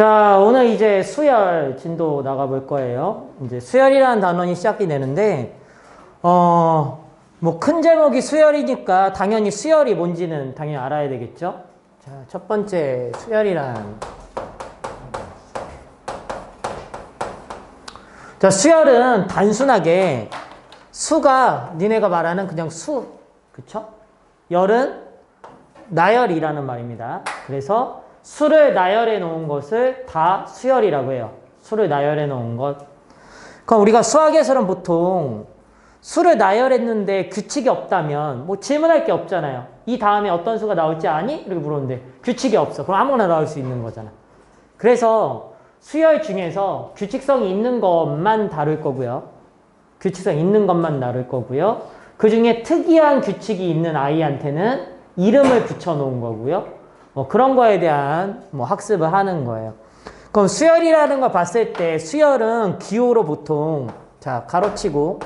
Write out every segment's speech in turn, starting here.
자, 오늘 이제 수열 진도 나가볼 거예요. 이제 수열이라는 단원이 시작이 되는데, 뭐 큰 제목이 수열이니까 당연히 수열이 뭔지는 당연히 알아야 되겠죠? 자, 첫 번째 수열이란. 자, 수열은 단순하게 수가 니네가 말하는 그냥 수, 그쵸? 열은 나열이라는 말입니다. 그래서 수를 나열해 놓은 것을 다 수열이라고 해요. 수를 나열해 놓은 것. 그럼 우리가 수학에서는 보통 수를 나열했는데 규칙이 없다면 뭐 질문할 게 없잖아요. 이 다음에 어떤 수가 나올지 아니? 이렇게 물었는데 규칙이 없어. 그럼 아무거나 나올 수 있는 거잖아. 그래서 수열 중에서 규칙성이 있는 것만 다룰 거고요. 규칙성 있는 것만 다룰 거고요. 그 중에 특이한 규칙이 있는 아이한테는 이름을 붙여 놓은 거고요. 뭐 그런 거에 대한 뭐 학습을 하는 거예요. 그럼 수열이라는 걸 봤을 때 수열은 기호로 보통 자 가로치고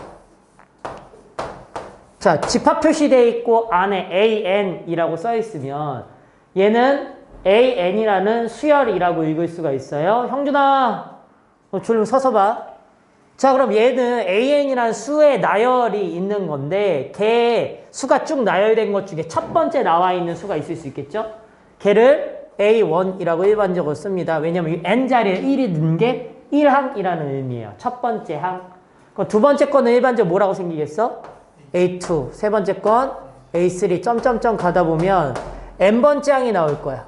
자 집합 표시되어 있고 안에 AN이라고 써 있으면 얘는 AN이라는 수열이라고 읽을 수가 있어요. 형준아 줄 서서 봐. 자 그럼 얘는 AN이라는 수의 나열이 있는 건데 걔 수가 쭉 나열된 것 중에 첫 번째 나와 있는 수가 있을 수 있겠죠? 걔를 A1이라고 일반적으로 씁니다. 왜냐면 이 N자리에 1이 넣은 게 1항이라는 의미예요. 첫 번째 항. 그럼 두 번째 거는 일반적으로 뭐라고 생기겠어? A2. 세 번째 건 A3. 점점점 가다 보면 N번째 항이 나올 거야.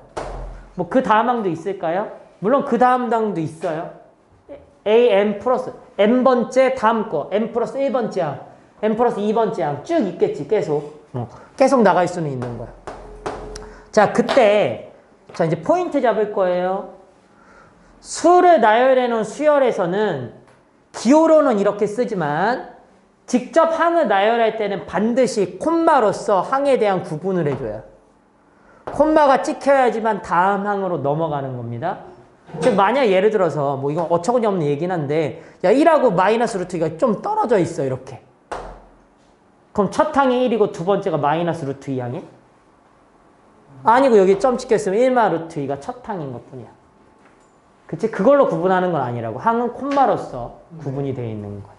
뭐 그 다음 항도 있을까요? 물론 그 다음 항도 있어요. AN 플러스 N번째 다음 거 N 플러스 1번째 항 N 플러스 2번째 항 쭉 있겠지. 계속. 계속 나갈 수는 있는 거야. 자, 그때, 자, 이제 포인트 잡을 거예요. 수를 나열해 놓은 수열에서는 기호로는 이렇게 쓰지만 직접 항을 나열할 때는 반드시 콤마로서 항에 대한 구분을 해줘요. 콤마가 찍혀야지만 다음 항으로 넘어가는 겁니다. 즉, 만약 예를 들어서, 뭐 이건 어처구니 없는 얘기긴 한데, 야, 1하고 마이너스 루트 2가 좀 떨어져 있어, 이렇게. 그럼 첫 항이 1이고 두 번째가 마이너스 루트 2항이? 아니고 여기 점 찍혔으면 1마 루트 2가 첫 항인 것 뿐이야. 그치? 그걸로 구분하는 건 아니라고. 항은 콤마로서 구분이 되어 있는 거야.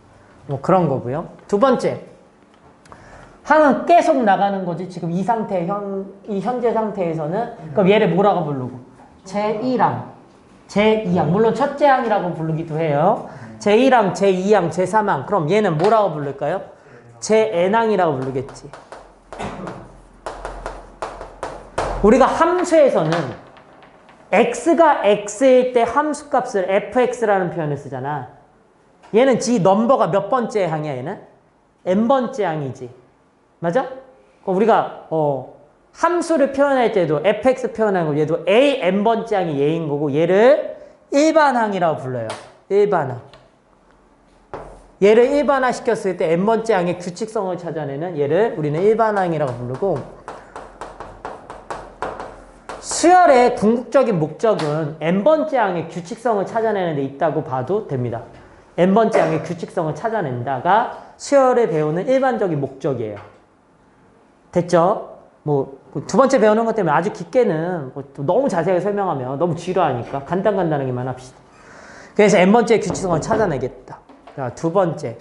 뭐 그런 거고요. 두 번째. 항은 계속 나가는 거지. 지금 이 상태, 이 현재 상태에서는. 그럼 얘를 뭐라고 부르고? 제1항, 제2항. 물론 첫째 항이라고 부르기도 해요. 제1항, 제2항, 제3항. 그럼 얘는 뭐라고 부를까요? 제-n항이라고 부르겠지. 우리가 함수에서는 x가 x일 때 함수값을 fx라는 표현을 쓰잖아. 얘는 지 넘버가 몇 번째 항이야 얘는? n번째 항이지. 맞아? 우리가 함수를 표현할 때도 fx 표현하는 거 얘도 a n번째 항이 얘인 거고 얘를 일반항이라고 불러요. 일반항. 얘를 일반화 시켰을 때 n번째 항의 규칙성을 찾아내는 얘를 우리는 일반항이라고 부르고 수열의 궁극적인 목적은 n번째 항의 규칙성을 찾아내는 데 있다고 봐도 됩니다. n번째 항의 규칙성을 찾아낸다가 수열을 배우는 일반적인 목적이에요. 됐죠? 뭐 두 번째 배우는 것 때문에 아주 깊게는 뭐 너무 자세하게 설명하면 너무 지루하니까 간단하게만 합시다. 그래서 n번째 규칙성을 찾아내겠다. 자, 두 번째.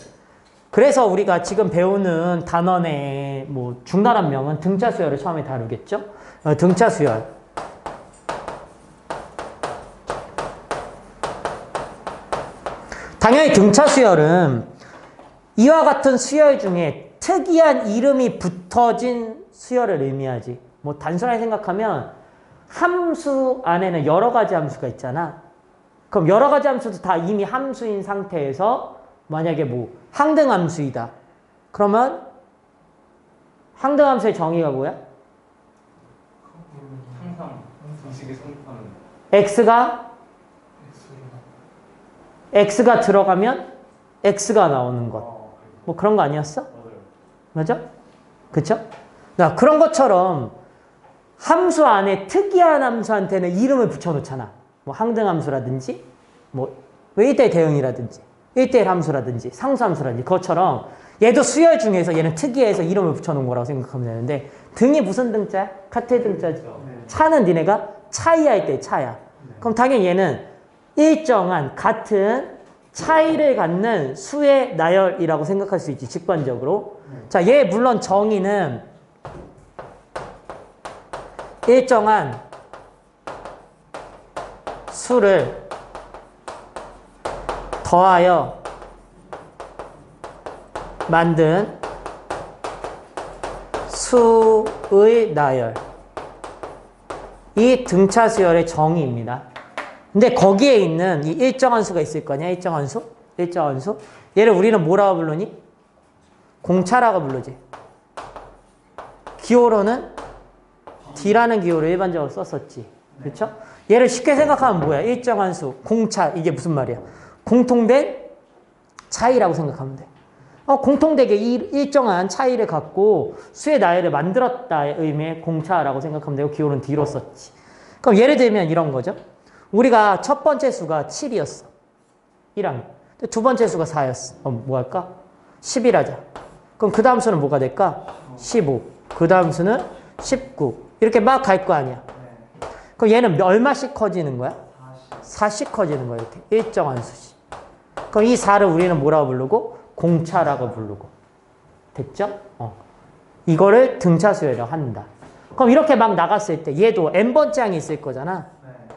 그래서 우리가 지금 배우는 단원의 뭐 중간한 명은 등차 수열을 처음에 다루겠죠? 등차 수열. 당연히 등차 수열은 이와 같은 수열 중에 특이한 이름이 붙어진 수열을 의미하지. 뭐 단순하게 생각하면 함수 안에는 여러 가지 함수가 있잖아. 그럼 여러 가지 함수도 다 이미 함수인 상태에서 만약에 뭐 항등함수이다. 그러면 항등함수의 정의가 뭐야? 항상 공식에 성립하는 x가 들어가면 x가 나오는 것. 뭐 그런 거 아니었어? 맞아? 그쵸? 나 그런 것처럼 함수 안에 특이한 함수한테는 이름을 붙여놓잖아. 뭐 항등함수라든지 뭐 1대1 대응이라든지 1대1 함수라든지 상수함수라든지 그것처럼 얘도 수열 중에서 얘는 특이해서 이름을 붙여놓은 거라고 생각하면 되는데 등이 무슨 등자야? 카테 등자지. 차는 니네가 차이할 때 차야. 그럼 당연히 얘는 일정한 같은 차이를 갖는 수의 나열이라고 생각할 수 있지, 직관적으로. 자, 얘 물론 정의는 일정한 수를 더하여 만든 수의 나열. 이 등차 수열의 정의입니다. 근데 거기에 있는 이 일정한 수가 있을 거냐? 일정한 수? 일정한 수? 얘를 우리는 뭐라고 부르니? 공차라고 부르지. 기호로는 D라는 기호를 일반적으로 썼었지. 그렇죠? 얘를 쉽게 생각하면 뭐야? 일정한 수, 공차. 이게 무슨 말이야? 공통된 차이라고 생각하면 돼. 공통되게 일정한 차이를 갖고 수의 나열을 만들었다의 의미의 공차라고 생각하면 되고 기호는 D로 썼지. 그럼 예를 들면 이런 거죠. 우리가 첫 번째 수가 7이었어. 1항. 두 번째 수가 4였어. 뭐 할까? 10일 하자. 그럼 그 다음 수는 뭐가 될까? 15. 그 다음 수는 19. 이렇게 막 갈 거 아니야. 그럼 얘는 얼마씩 커지는 거야? 4씩 커지는 거야. 이렇게. 일정한 수씩. 그럼 이 4를 우리는 뭐라고 부르고? 공차라고 부르고. 됐죠? 이거를 등차 수열이라고 한다. 그럼 이렇게 막 나갔을 때 얘도 n번째 항이 있을 거잖아.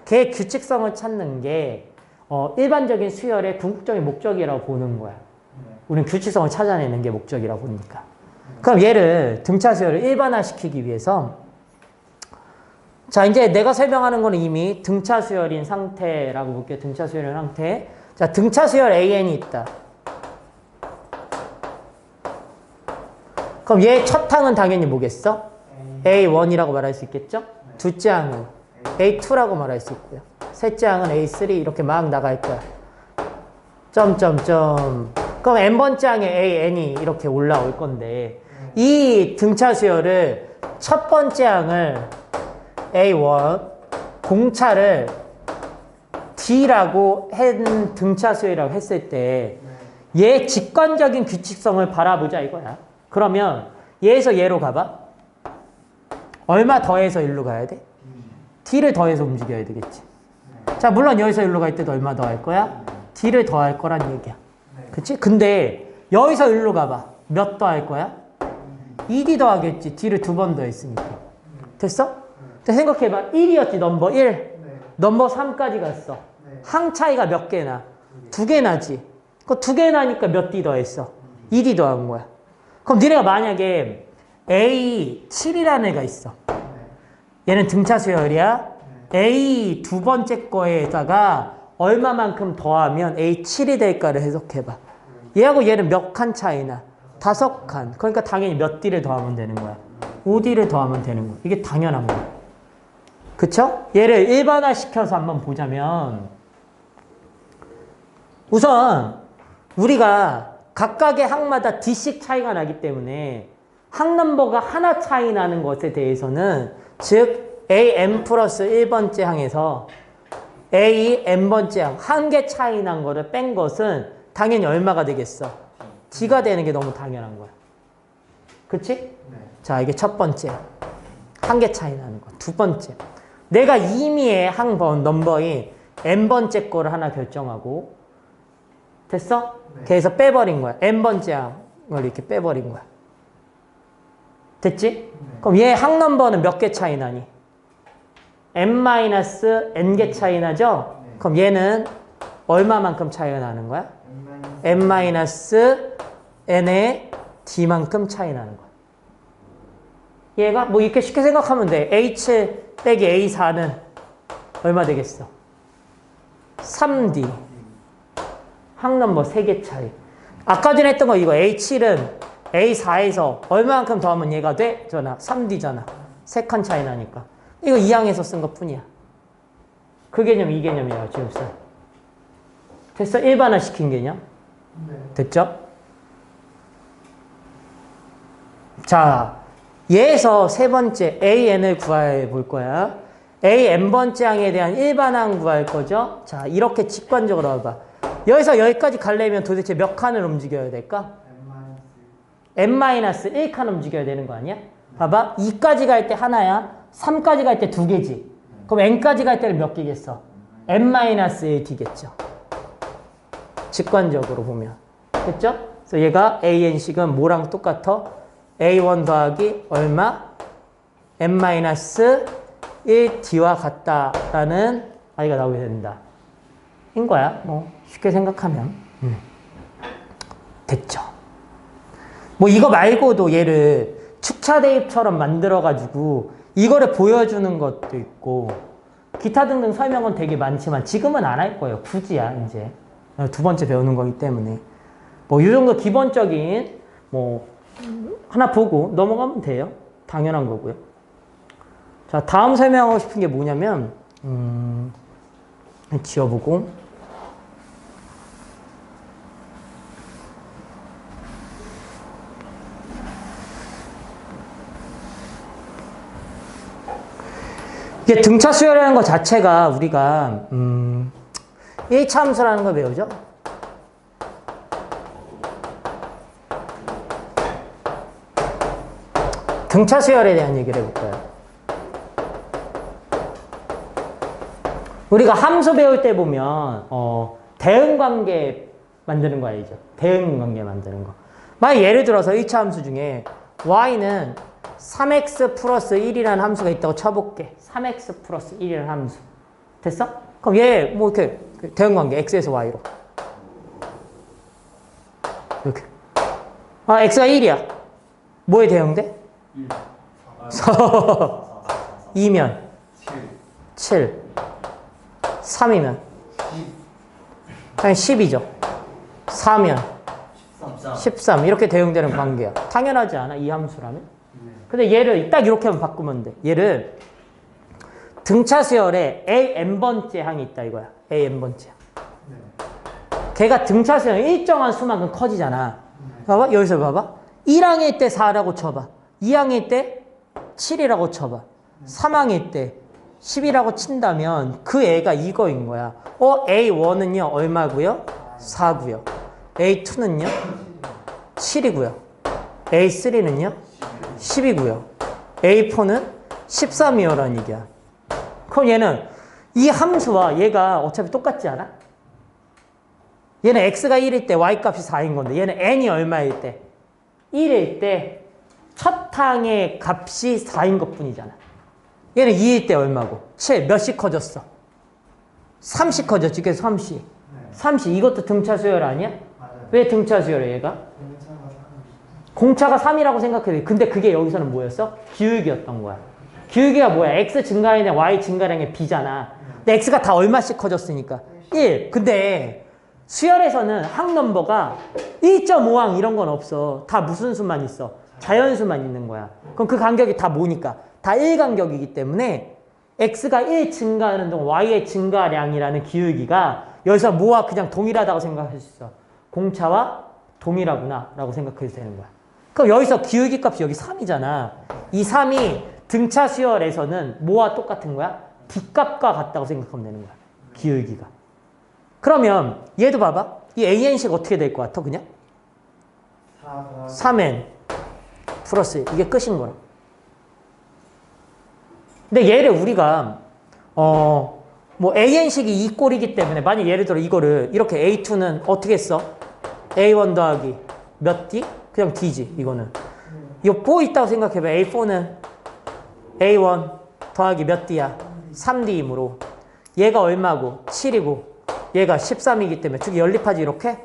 걔 규칙성을 찾는 게 일반적인 수열의 궁극적인 목적이라고 보는 거야. 우리는 규칙성을 찾아내는 게 목적이라고 보니까. 그럼 얘를 등차 수열을 일반화시키기 위해서 자, 이제 내가 설명하는 거는 이미 등차 수열인 상태라고 볼게요. 등차 수열인 상태. 자, 등차 수열 AN이 있다. 그럼 얘 첫 항은 당연히 뭐겠어? A1이라고 말할 수 있겠죠? 둘째 항은 A2라고 말할 수 있고요. 셋째 항은 A3 이렇게 막 나갈 거야. 점점점. 그럼 n번째 항에 AN이 이렇게 올라올 건데 이 등차 수열을 첫 번째 항을 A1 공차를 D라고 한 등차 수열이라고 했을 때 얘 직관적인 규칙성을 바라보자 이거야. 그러면 얘에서 얘로 가봐. 얼마 더해서 일로 가야 돼? D를 더해서 움직여야 되겠지. 자, 물론 여기서 일로 갈 때도 얼마 더 할 거야? D를 더할 거란 얘기야. 그치? 근데 여기서 일로 가봐. 몇 더 할 거야? 2D 더하겠지. D를 두 번 더 했으니까. 됐어? 생각해봐. 1이었지, 넘버 1. 넘버 3까지 갔어. 항 차이가 몇 개나? 2개 나지. 그 2개 나니까 몇 D 더했어? 2D 더한 거야. 그럼 니네가 만약에 A7이라는 애가 있어. 얘는 등차 수열이야. A 두 번째 거에다가 얼마만큼 더하면 A7이 될까를 해석해봐. 얘하고 얘는 몇 칸 차이나? 5칸. 그러니까 당연히 몇 D를 더하면 되는 거야. 5D를 더하면 되는 거야. 이게 당연한 거야. 그쵸? 얘를 일반화시켜서 한번 보자면 우선 우리가 각각의 항마다 D씩 차이가 나기 때문에 항 넘버가 하나 차이 나는 것에 대해서는 즉 AM 플러스 1번째 항에서 A n번째 항 한 개 차이 난 거를 뺀 것은 당연히 얼마가 되겠어? D가 되는 게 너무 당연한 거야. 그치? 자, 이게 첫 번째. 한 개 차이 나는 거. 두 번째. 내가 임의의 항 넘버인 n번째 거를 하나 결정하고 됐어? 그래서 빼버린 거야. n번째 항을 이렇게 빼버린 거야. 됐지? 그럼 얘 항 넘버는 몇 개 차이 나니? n-n개 차이 나죠? 그럼 얘는 얼마만큼 차이가 나는 거야? n-n의 d만큼 차이 나는 거야. 얘가 뭐 이렇게 쉽게 생각하면 돼. A7 빼기 A4는 얼마 되겠어? 3D. 항 넘버 3개 차이. 아까 전에 했던 거 이거 A7은 A4에서 얼마만큼 더하면 얘가 돼? 3D잖아. 3칸 차이 나니까. 이거 2항에서 쓴 것 뿐이야. 그 개념, 이 개념이야, 지금 써. 됐어? 일반화 시킨 개념? 됐죠? 자, 얘에서 세 번째 AN을 구해 볼 거야. AN번째 항에 대한 일반항 구할 거죠? 자, 이렇게 직관적으로 봐봐. 여기서 여기까지 가려면 도대체 몇 칸을 움직여야 될까? n-1칸 움직여야 되는 거 아니야? 봐봐. 2까지 갈 때 하나야. 3까지 갈 때 두 개지. 그럼 n까지 갈 때는 몇 개겠어? n-1t겠죠. 직관적으로 보면. 됐죠? 그래서 얘가 an식은 뭐랑 똑같아? a1 더하기 얼마? n-1t와 같다라는 아이가 나오게 된다. 인 거야. 뭐 쉽게 생각하면. 됐죠. 뭐 이거 말고도 얘를 축차 대입처럼 만들어가지고 이거를 보여주는 것도 있고 기타 등등 설명은 되게 많지만 지금은 안 할 거예요. 굳이야 이제 두 번째 배우는 거기 때문에 뭐 이 정도 기본적인 뭐 하나 보고 넘어가면 돼요. 당연한 거고요. 자, 다음 설명하고 싶은 게 뭐냐면 지워보고 이게 등차 수열이라는 것 자체가 우리가 1차 함수라는 걸 배우죠. 등차 수열에 대한 얘기를 해볼까요? 우리가 함수 배울 때 보면 대응관계 만드는 거 알죠? 대응관계 만드는 거. 만약 예를 들어서 1차 함수 중에 y는 3x 플러스 1이라는 함수가 있다고 쳐볼게. 3x 플러스 1이라는 함수. 됐어? 그럼 얘 뭐 이렇게 대응관계 x에서 y로 이렇게 x가 1이야. 뭐에 대응돼? 2면 7 3이면 당연히 10이죠. 4면 13 이렇게 대응되는 관계야. 당연하지 않아? 이 함수라면? 근데 얘를 딱 이렇게만 바꾸면 돼. 얘를 등차 수열에 a(n)번째 항이 있다 이거야. a(n)번째. 걔가 등차 수열 일정한 수만큼 커지잖아. 봐봐. 여기서 봐봐. 1항일 때 4라고 쳐봐. 2항일 때 7이라고 쳐봐. 3항일 때 10이라고 친다면 그 애가 이거인 거야. A1은요 얼마고요? 4고요. A2는요 7이고요. A3는요 10이고요. A4는 13이요라는 얘기야. 그럼 얘는 이 함수와 얘가 어차피 똑같지 않아? 얘는 x가 1일 때 y 값이 4인 건데 얘는 n이 얼마일 때? 1일 때 첫 항의 값이 4인 것 뿐이잖아. 얘는 2일 때 얼마고? 7 몇씩 커졌어? 3씩 커졌지. 그래서 3씩. 3씩 이것도 등차 수열 아니야? 왜 등차 수열이야 얘가? 공차가 3이라고 생각해야 돼. 근데 그게 여기서는 뭐였어? 기울기였던 거야. 기울기가 뭐야? x 증가량에 y 증가량의 비잖아. 근데 x가 다 얼마씩 커졌으니까 1. 근데 수열에서는 항 넘버가 1.5항 이런 건 없어. 다 무슨 수만 있어? 자연수만 있는 거야. 그럼 그 간격이 다 뭐니까? 다 1간격이기 때문에 x가 1 증가하는 동안 y의 증가량이라는 기울기가 여기서 뭐와 그냥 동일하다고 생각할 수 있어. 공차와 동일하구나 라고 생각해도 되는 거야. 그럼 여기서 기울기 값이 여기 3이잖아. 이 3이 등차 수열에서는 뭐와 똑같은 거야? D값과 같다고 생각하면 되는 거야. 기울기가. 그러면 얘도 봐봐. 이 AN식 어떻게 될 것 같아 그냥? 3n 플러스 이게 끝인 거야. 근데 얘를 우리가 뭐 AN식이 이 꼴이기 때문에 만약 예를 들어 이거를 이렇게 A2는 어떻게 써? A1 더하기 몇 D? 그냥 D지 이거는. 이거 4 있다고 생각해봐. A4는 A1 더하기 몇 D야? 3D이므로 얘가 얼마고? 7이고 얘가 13이기 때문에 쭉 연립하지 이렇게?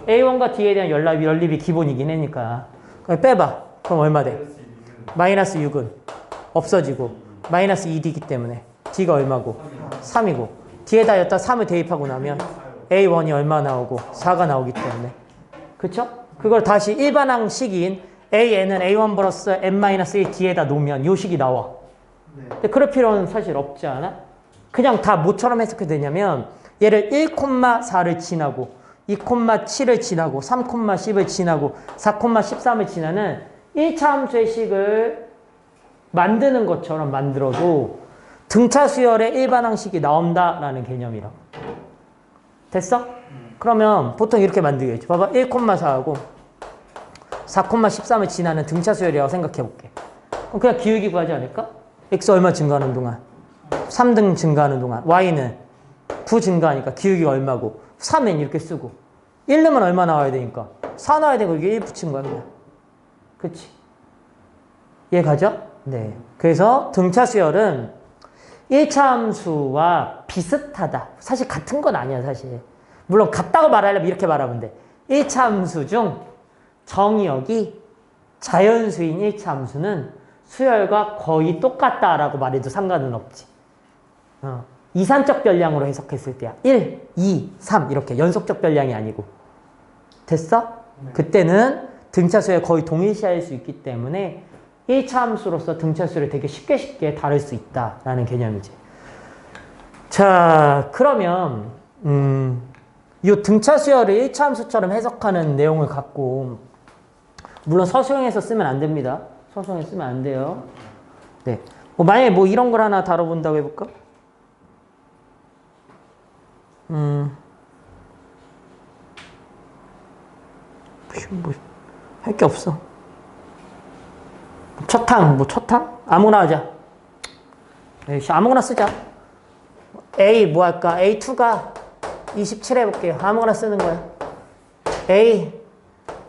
A1과 D에 대한 연립이 기본이긴 하니까. 그럼 빼봐. 그럼 얼마 돼? 마이너스 6은 없어지고 마이너스 2D이기 때문에 D가 얼마고? 3이고 D에다 여기다 3을 대입하고 나면 A1이 얼마 나오고 4가 나오기 때문에 그쵸? 그걸 다시 일반항식인 AN은 A1 플러스 N-1 D에다 놓으면 요 식이 나와. 근데 그럴 필요는 사실 없지 않아? 그냥 다 뭐처럼 해석해도 되냐면 얘를 1,4를 지나고 2,7을 지나고 3,10을 지나고 4,13을 지나는 1차 함수의 식을 만드는 것처럼 만들어도 등차 수열의 일반항식이 나온다라는 개념이라고. 됐어? 그러면 보통 이렇게 만들겠지. 봐봐. 1,4하고 4,13을 지나는 등차 수열이라고 생각해볼게. 그럼 그냥 기울기 구하지 않을까? x 얼마 증가하는 동안? 3등 증가하는 동안. y는 9 증가하니까 기울기가 얼마고 3n 이렇게 쓰고 1 넣으면 얼마 나와야 되니까 4 나와야 되고 이게 1 붙인 거야 그냥. 그치? 이해 가죠? 네. 그래서 등차 수열은 1차 함수와 비슷하다. 사실 같은 건 아니야 사실. 물론 같다고 말하려면 이렇게 말하면 돼. 1차 함수 중 정의역이 자연수인 1차 함수는 수열과 거의 똑같다라고 말해도 상관은 없지. 이산적 변량으로 해석했을 때야. 1, 2, 3 이렇게 연속적 변량이 아니고. 됐어? 네. 그때는 등차 수열 거의 동일시할 수 있기 때문에 1차 함수로서 등차 수열을 되게 쉽게 다룰 수 있다라는 개념이지. 자, 그러면 이 등차 수열을 1차 함수처럼 해석하는 내용을 갖고 물론 서술형에서 쓰면 안 됩니다. 서술형에 쓰면 안 돼요. 네. 만약에 뭐 이런 걸 하나 다뤄본다고 해볼까? 뭐 할 게 없어. 첫항, 첫항? 아무나 하자. 아무거나 쓰자. A 뭐 할까? A2가 27 해볼게요. 아무거나 쓰는 거야. A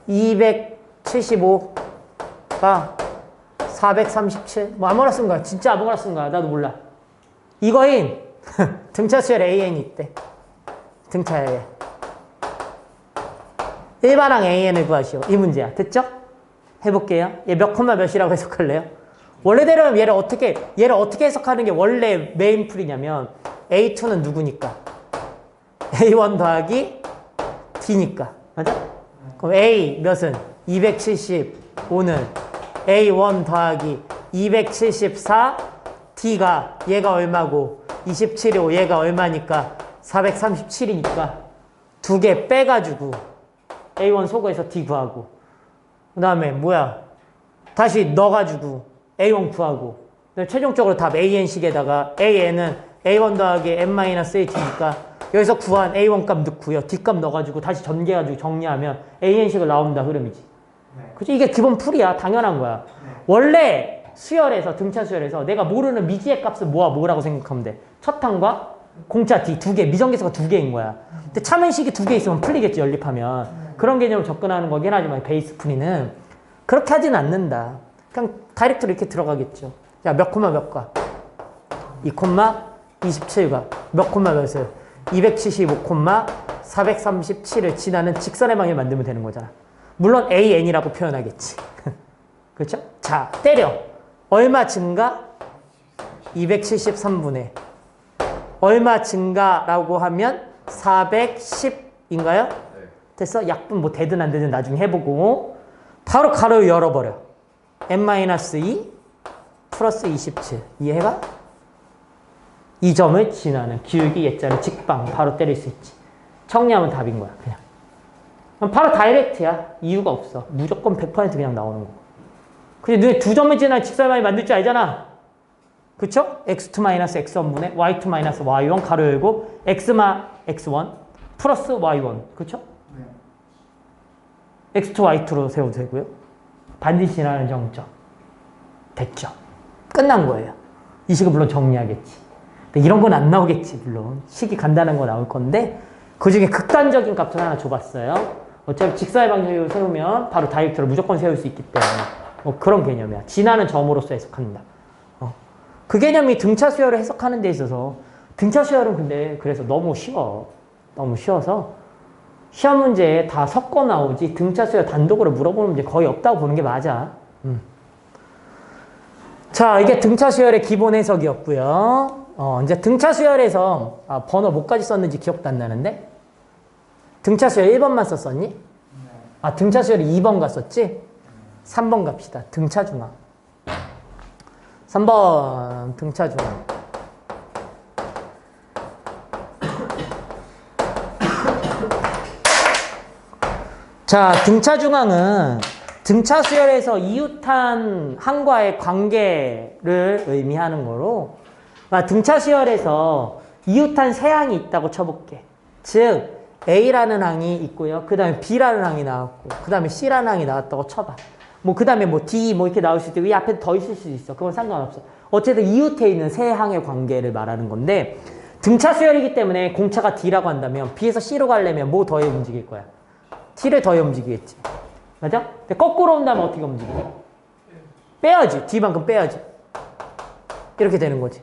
275가 437. 뭐 아무거나 쓴 거야. 진짜 아무거나 쓴 거야. 나도 몰라. 이거인 등차 수열 AN이 있대. 등차에 일반항 AN을 구하시오. 이 문제야. 됐죠? 해볼게요. 얘 몇 콤마 몇이라고 해석할래요? 원래대로면 얘를 어떻게 해석하는 게 원래 메인 풀이냐면 A2는 누구니까? A1 더하기 D니까. 맞아? 그럼 A 몇은? 275는 A1 더하기 274 D가 얘가 얼마고 27이고 얘가 얼마니까 437이니까 두 개 빼가지고 A1 소거해서 D 구하고 그 다음에 뭐야 다시 넣어가지고 A1 구하고 최종적으로 답 AN식에다가 AN은 A1 더하기 N-A니까 여기서 구한 A1 값 넣고요. D 값 넣어가지고 다시 전개해가지고 정리하면 AN식을 나온다 흐름이지. 네. 그치? 이게 기본 풀이야. 당연한 거야. 네. 원래 수열에서 등차 수열에서 내가 모르는 미지의 값은 뭐라고 생각하면 돼. 첫 항과 공차 D 두 개, 미정계수가 두 개인 거야. 근데 참은식이 두 개 있으면 풀리겠지, 연립하면. 그런 개념으로 접근하는 거긴 하지만 베이스 풀이는 그렇게 하진 않는다. 그냥 다이렉트로 이렇게 들어가겠죠. 자, 몇 콤마 몇 과? 2 콤마 27과 몇 콤마 몇을? 275 콤마 437을 지나는 직선의 방향을 만들면 되는 거잖아. 물론 AN이라고 표현하겠지. 그렇죠? 자, 때려. 얼마 증가? 273분의 얼마 증가라고 하면 410인가요? 됐어? 약분 뭐 되든 안 되든 나중에 해보고 바로 가로 열어버려. n-2 플러스 27 이해가? 이 점을 지나는 기울기 예자를 직방 바로 때릴 수 있지. 정리하면 답인 거야 그냥. 바로 다이렉트야. 이유가 없어. 무조건 100% 그냥 나오는 거. 근데 눈에 두 점을 지나는 직선을 만들 줄 알잖아. 그쵸? x2-x1분의 y2-y1 가로 열고 x1 플러스 y1 그쵸? 네. x2 y2로 세워도 되고요. 반드시 지나는 정점 됐죠? 끝난 거예요. 이 식을 물론 정리하겠지. 근데 이런 건 안 나오겠지 물론. 식이 간단한 거 나올 건데 그 중에 극단적인 값을 하나 줘봤어요. 어차피 직사의 방정식을 세우면 바로 다이렉트로 무조건 세울 수 있기 때문에 뭐 그런 개념이야. 지나는 점으로서 해석한다. 그 개념이 등차 수열을 해석하는 데 있어서 등차 수열은 근데 그래서 너무 쉬워. 너무 쉬워서 시험 문제에 다 섞어 나오지 등차 수열 단독으로 물어보는 문제 거의 없다고 보는 게 맞아. 자, 이게 등차 수열의 기본 해석이었고요. 이제 등차 수열에서 번호 뭐까지 썼는지 기억도 안 나는데 등차 수열 1번만 썼었니? 등차 수열이 2번 갔었지? 3번 갑시다. 등차 중앙. 3번 등차 중앙. 자, 등차 중앙은 등차 수열에서 이웃한 항과의 관계를 의미하는 거로 등차 수열에서 이웃한 세 항이 있다고 쳐볼게. 즉 A라는 항이 있고요. 그 다음에 B라는 항이 나왔고 그 다음에 C라는 항이 나왔다고 쳐봐. 뭐 그 다음에 뭐 D 뭐 이렇게 나올 수도 있고 이 앞에 더 있을 수도 있어. 그건 상관없어. 어쨌든 이웃해 있는 세 항의 관계를 말하는 건데 등차 수열이기 때문에 공차가 D라고 한다면 B에서 C로 가려면 뭐 더해 움직일 거야? T를 더해 움직이겠지. 맞아? 근데 거꾸로 온다면 어떻게 움직여? 빼야지. D만큼 빼야지. 이렇게 되는 거지.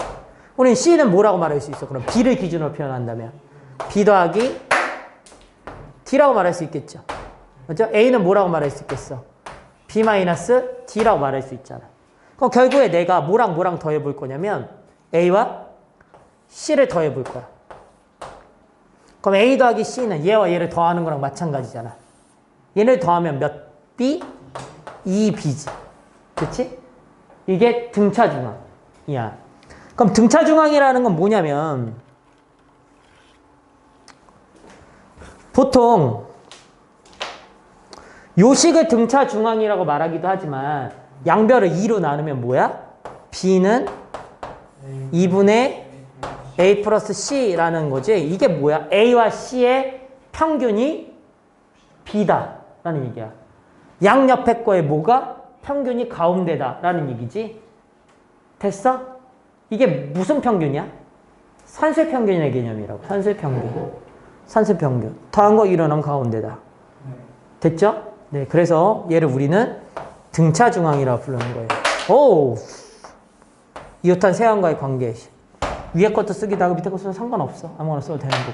우리는 C는 뭐라고 말할 수 있어? 그럼 B를 기준으로 표현한다면 B 더하기 T라고 말할 수 있겠죠. 맞죠? A는 뭐라고 말할 수 있겠어? B-D라고 말할 수 있잖아. 그럼 결국에 내가 뭐랑 뭐랑 더해 볼 거냐면 A와 C를 더해 볼 거야. 그럼 A 더하기 C는 얘와 얘를 더하는 거랑 마찬가지잖아. 얘를 더하면 몇 B? 2B지. 그치? 이게 등차 중앙이야. 그럼 등차 중앙이라는 건 뭐냐면 보통 요식을 등차 중앙이라고 말하기도 하지만 양별을 2로 나누면 뭐야? B는 2분의 A 플러스 C라는 거지. 이게 뭐야? A와 C의 평균이 B다 라는 얘기야. 양옆에 거에 뭐가? 평균이 가운데다 라는 얘기지. 됐어? 이게 무슨 평균이야? 산술 평균의 개념이라고. 산술 평균. 산술 평균. 더한 거 일어나면 가운데다. 됐죠? 네, 그래서 얘를 우리는 등차 중앙이라고 부르는 거예요. 오! 이웃한 세원과의 관계. 위에 것도 쓰기도 하고 밑에 것도 써도 상관없어. 아무거나 써도 되는 거.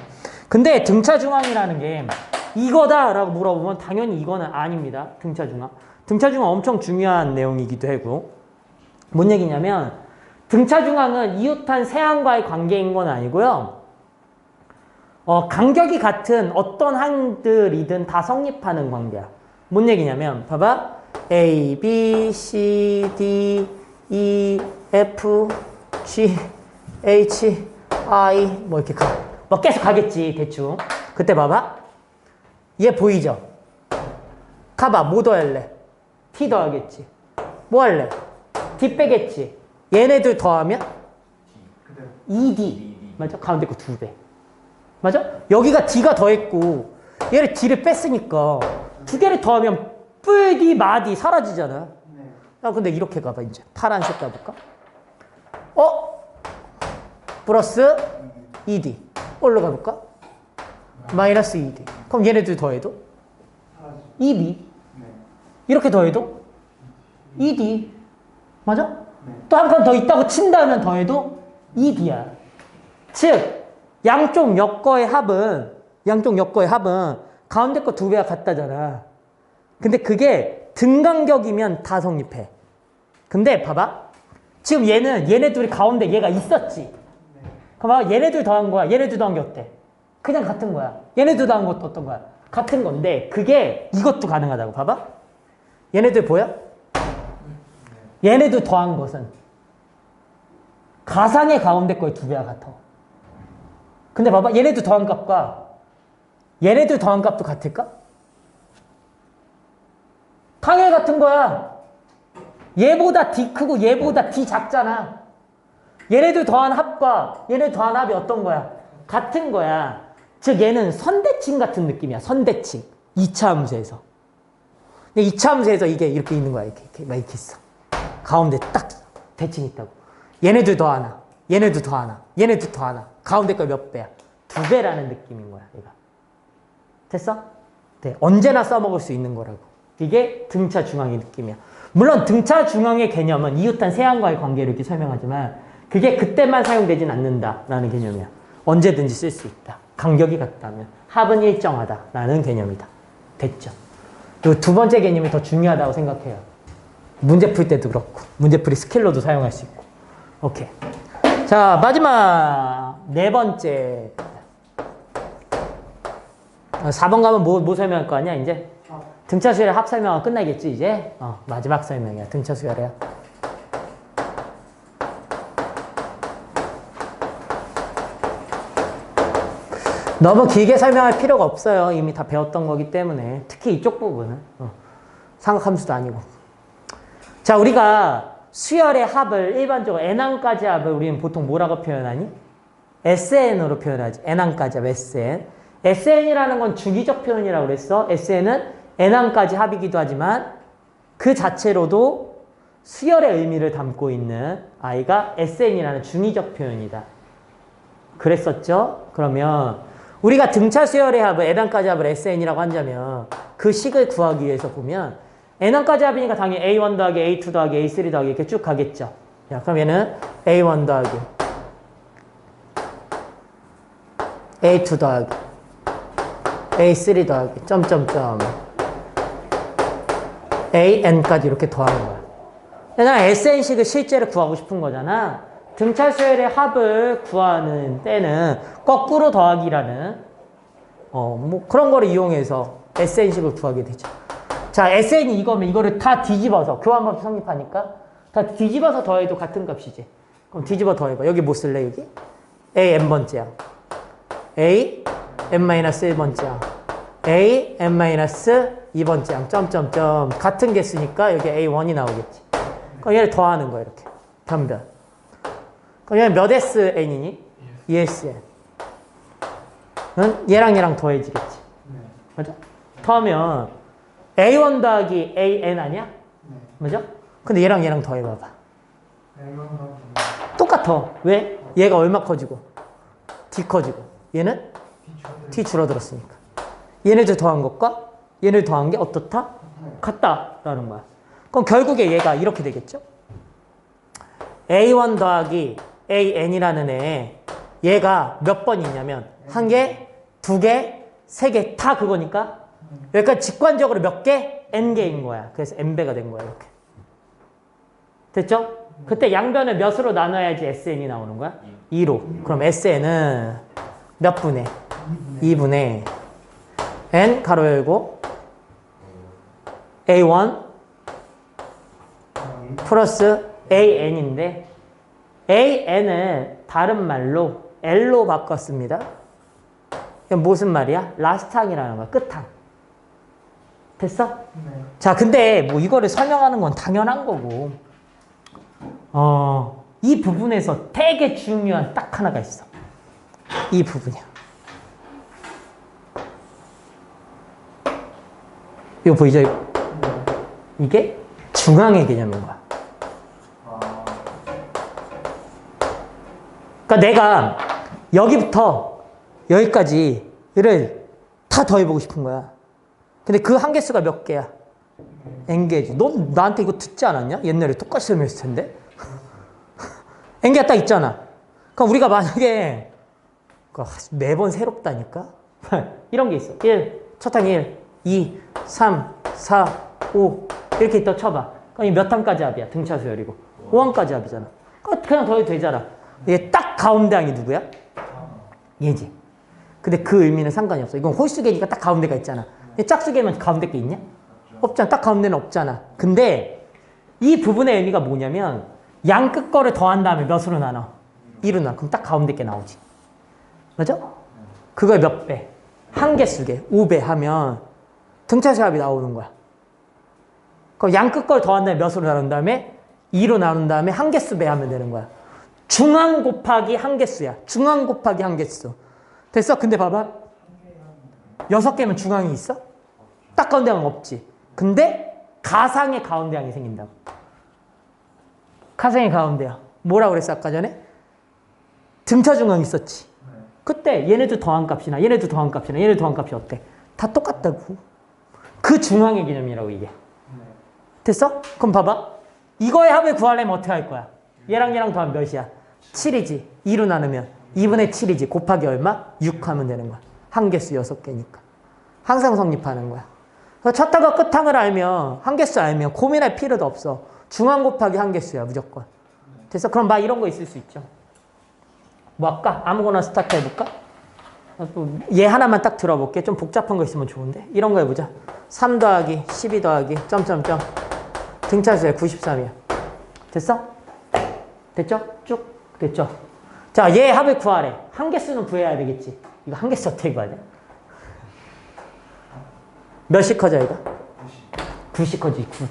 근데 등차 중앙이라는 게 이거다라고 물어보면 당연히 이거는 아닙니다. 등차 중앙. 등차 중앙 엄청 중요한 내용이기도 하고. 뭔 얘기냐면 등차 중앙은 이웃한 세항과의 관계인 건 아니고요. 간격이 같은 어떤 항들이든 다 성립하는 관계야. 뭔 얘기냐면 봐봐. A, B, C, D, E, F, G, H, I 뭐 이렇게 가. 뭐 계속 가겠지 대충. 그때 봐봐. 얘 보이죠? 가봐. 뭐 더할래? T 더하겠지. 뭐 할래? D 빼겠지. 얘네들 더하면 2D. 맞아? 가운데 거 2배. 맞아? 여기가 D가 더했고 얘를 D를 뺐으니까 두 개를 더하면 뿌디 마디 사라지잖아. 근데 이렇게 가봐 이제. 파란색 가볼까? 플러스 2D. 올라 가볼까? 마이너스 2D. 그럼 얘네들 더해도 2B. 이렇게 더해도 2D. 맞아? 또 한 칸 더 있다고 친다면 더해도 2D야. 즉 양쪽 역거의 합은 가운데 거 2배가 같다잖아. 근데 그게 등간격이면 다 성립해. 근데 봐봐. 지금 얘네 둘이 가운데 얘가 있었지. 봐봐. 얘네들 더한 거야. 얘네들 더한 게 어때? 그냥 같은 거야. 얘네들 더한 것도 어떤 거야? 같은 건데 그게 이것도 가능하다고. 봐봐. 얘네들 보여? 얘네들 더한 것은 가상의 가운데 거의 2배가 같아. 근데 봐봐. 얘네들 더한 값과 얘네들 더한 값도 같을까? 당연히 같은 거야. 얘보다 D 크고 얘보다 D 작잖아. 얘네들 더한 합과 얘네들 더한 합이 어떤 거야? 같은 거야. 즉 얘는 선대칭 같은 느낌이야. 선대칭. 2차 함수에서. 2차 함수에서 이게 이렇게 있는 거야. 이렇게 막 이렇게 있어. 가운데 딱 대칭 있다고. 얘네들 더 하나. 얘네들 더 하나. 얘네들 더 하나. 가운데 거 몇 배야? 2배라는 느낌인 거야. 얘가. 됐어? 네. 언제나 써먹을 수 있는 거라고. 이게 등차 중앙의 느낌이야. 물론 등차 중앙의 개념은 이웃한 세항과의 관계를 이렇게 설명하지만 그게 그때만 사용되진 않는다라는 개념이야. 언제든지 쓸 수 있다. 간격이 같다면 합은 일정하다라는 개념이다. 됐죠? 그리고 두 번째 개념이 더 중요하다고 생각해요. 문제 풀 때도 그렇고 문제풀이 스킬로도 사용할 수 있고. 오케이. 자, 마지막 네 번째. 4번 가면 뭐 설명할 거 아니야 이제? 등차 수열의 합 설명은 끝나겠지 이제? 마지막 설명이야. 등차 수열이야. 너무 길게 설명할 필요가 없어요. 이미 다 배웠던 거기 때문에. 특히 이쪽 부분은. 삼각함수도 아니고. 자, 우리가 수열의 합을 일반적으로 n항까지 합을 우리는 보통 뭐라고 표현하니? SN으로 표현하지. n항까지 합, SN. SN이라는 건 주기적 표현이라고 그랬어. SN은 n항까지 합이기도 하지만 그 자체로도 수열의 의미를 담고 있는 아이가 SN이라는 중의적 표현이다. 그랬었죠? 그러면 우리가 등차 수열의 합을 n항까지 합을 SN이라고 한다면 그 식을 구하기 위해서 보면 n항까지 합이니까 당연히 A1 더하기 A2 더하기 A3 더하기 이렇게 쭉 가겠죠. 자, 그럼 얘는 A1 더하기 A2 더하기 A3 더하기 점점점 AN까지 이렇게 더하는 거야. 내가 SN식을 실제로 구하고 싶은 거잖아. 등차 수열의 합을 구하는 때는 거꾸로 더하기라는 뭐 그런 거를 이용해서 SN식을 구하게 되죠. 자, SN이 이거면 이거를 다 뒤집어서 교환법이 성립하니까 다 뒤집어서 더해도 같은 값이지. 그럼 뒤집어 더해봐. 여기 뭐 쓸래 여기? A n번째야. A n-1번째야. A n-2번째야. 점점점 같은 개수니까 여기 A1이 나오겠지. 그럼 얘를 더하는 거야 이렇게. 변별. 그럼 얘는 몇 SN이니? 2SN. 은 얘랑 얘랑 더해지겠지. 맞아? 더하면 A1 더하기 AN 아니야? 맞아? 근데 얘랑 얘랑 더해봐봐. 똑같아. 왜? 얘가 얼마 커지고? D 커지고. 얘는? D 줄어들었으니까. 얘네들 더한 것과 얘네들 더한 게 어떻다? 같다라는 거야. 그럼 결국에 얘가 이렇게 되겠죠? A1 더하기 AN이라는 애 얘가 몇 번 있냐면 한 개, 두 개, 세 개 다 그거니까 여기까지 직관적으로 몇 개? N개인 거야. 그래서 N배가 된 거야 이렇게. 됐죠? 그때 양변을 몇으로 나눠야지 SN이 나오는 거야? 2로. 그럼 SN은 몇 분의? 2분의 N 가로 열고 A1 플러스 AN인데 AN을 다른 말로 L로 바꿨습니다. 이건 무슨 말이야? 라스트항이라는 거야. 끝항. 됐어? 네. 자, 근데 뭐 이거를 설명하는 건 당연한 거고 이 부분에서 되게 중요한 딱 하나가 있어. 이 부분이야. 이거 보이죠? 이게 중앙의 개념인 거야. 그러니까 내가 여기부터 여기까지를 다 더해보고 싶은 거야. 근데 그 한 개수가 몇 개야? N개지. 너 나한테 이거 듣지 않았냐? 옛날에 똑같이 설명했을 텐데. N개가 딱 있잖아. 그럼 우리가 만약에 매번 새롭다니까? 이런 게 있어. 1, 첫 항 1, 2, 3, 4, 5 이렇게 있다 쳐봐. 그럼 몇 항까지 합이야? 등차 수열이고 5항까지 합이잖아. 그냥 더해도 되잖아. 얘 딱 가운데 항이 누구야? 얘지. 근데 그 의미는 상관이 없어. 이건 홀수개니까 딱 가운데가 있잖아. 짝수개면 가운데 게 있냐? 없잖아. 딱 가운데는 없잖아. 근데 이 부분의 의미가 뭐냐면 양 끝 거를 더한 다음에 몇으로 나눠? 2로 나눠. 그럼 딱 가운데 게 나오지. 맞아? 그걸 몇 배? 한 개수개. 5배 하면 등차수 합이 나오는 거야. 그럼 양 끝 걸 더한 다음에 몇으로 나눈 다음에 2로 나눈 다음에 한 개수 배 하면 되는 거야. 중앙 곱하기 한 개수야. 중앙 곱하기 한 개수. 됐어? 근데 봐봐. 6개면 중앙이 있어? 딱 가운데 항 없지. 근데 가상의 가운데 항이 생긴다고. 가상의 가운데 항. 뭐라고 그랬어 아까 전에? 등차 중앙이 있었지. 그때 얘네도 더한 값이나 얘네도 더한 값이나 얘네도 더한 값이 어때? 다 똑같다고. 그 중앙의 개념이라고 이게. 됐어? 그럼 봐봐. 이거의 합을 구하려면 어떻게 할 거야? 얘랑 얘랑 더하면 몇이야? 7이지. 2로 나누면 2분의 7이지. 곱하기 얼마? 6 하면 되는 거야. 한 개수 6개니까. 항상 성립하는 거야. 첫 항과 끝항을 알면 한 개수 알면 고민할 필요도 없어. 중앙 곱하기 한 개수야 무조건. 됐어? 그럼 막 이런 거 있을 수 있죠. 뭐 할까? 아무거나 스타트 해볼까? 얘 하나만 딱 들어볼게. 좀 복잡한 거 있으면 좋은데. 이런 거 해보자. 3 더하기 12 더하기 점점점 등차수야 93이야. 됐어? 됐죠? 쭉 됐죠? 자, 얘 합을 구하래. 한 개수는 구해야 되겠지. 이거 한 개수 어떻게 구하냐? 몇씩 커져 이거? 9씩 커지. 9.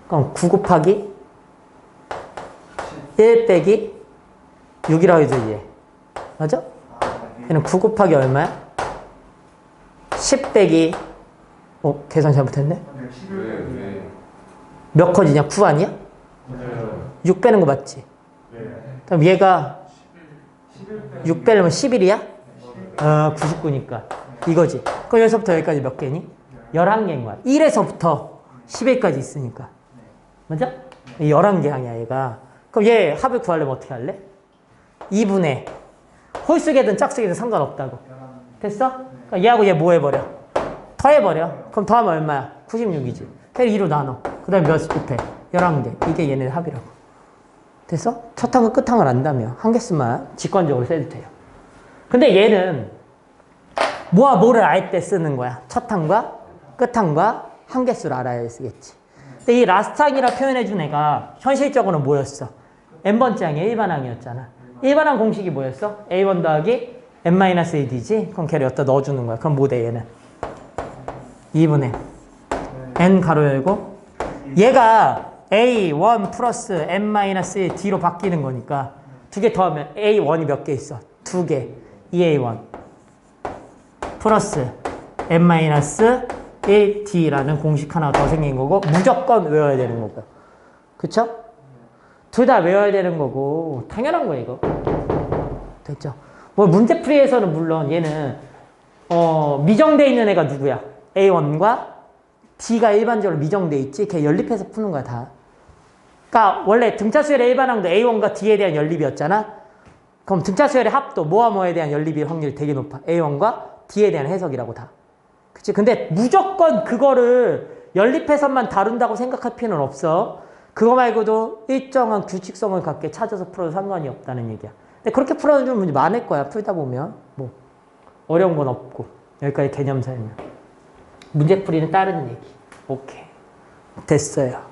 그럼 9 곱하기 1 빼기 6이라고 해줘 얘. 맞아? 얘는 9 곱하기 얼마야? 10 빼기 계산 잘못했네? 몇 커지냐? 9 아니야? 6 빼는 거 맞지? 그럼 얘가 6 빼려면 11이야? 99니까. 이거지. 그럼 여기서부터 여기까지 몇 개니? 11개인 거야. 1에서부터 11까지 있으니까. 맞아? 11개 항이야, 얘가. 그럼 얘 합을 구하려면 어떻게 할래? 2분의 홀수개든 짝수개든 상관없다고. 됐어? 그러니까 얘하고 얘 뭐 해버려? 더해버려. 그럼 더하면 얼마야? 96이지. 걔를 2로 나눠. 그 다음에 몇 곱해? 11개. 이게 얘네 합이라고. 됐어? 첫 항은 끝 항을 안다며. 한 개수만 직관적으로 써도 돼요. 근데 얘는 뭐와 뭐를 알 때 쓰는 거야. 첫 항과 끝 항과 한 개수를 알아야 쓰겠지. 근데 이 라스트 항이라 표현해준 애가 현실적으로는 뭐였어? n번째 항이 일반항이었잖아. 일반항 공식이 뭐였어? a1 더하기 n-1d지? 그럼 걔를 여기다 넣어주는 거야. 그럼 뭐 돼, 얘는? 2분의 n 가로 열고 얘가 a1 플러스 n-1 d로 바뀌는 거니까 두 개 더하면 a1이 몇 개 있어? 2개. 2a1 플러스 n-1d라는 공식 하나 더 생긴 거고 무조건 외워야 되는 거고. 그쵸? 둘 다 외워야 되는 거고 당연한 거야 이거. 됐죠? 뭐 문제풀이에서는 물론 얘는 미정돼 있는 애가 누구야? A1과 D가 일반적으로 미정돼 있지. 걔 연립해서 푸는 거야 다. 그러니까 원래 등차수열의 일반항도 A1과 D에 대한 연립이었잖아. 그럼 등차수열의 합도 뭐와 뭐에 대한 연립일 확률이 되게 높아. A1과 D에 대한 해석이라고 다. 그치? 근데 무조건 그거를 연립해서만 다룬다고 생각할 필요는 없어. 그거 말고도 일정한 규칙성을 갖게 찾아서 풀어도 상관이 없다는 얘기야. 근데 그렇게 풀어주면 문제 많을 거야. 풀다 보면. 뭐 어려운 건 없고. 여기까지 개념 설명. 문제풀이는 따르는 얘기. 오케이. 됐어요.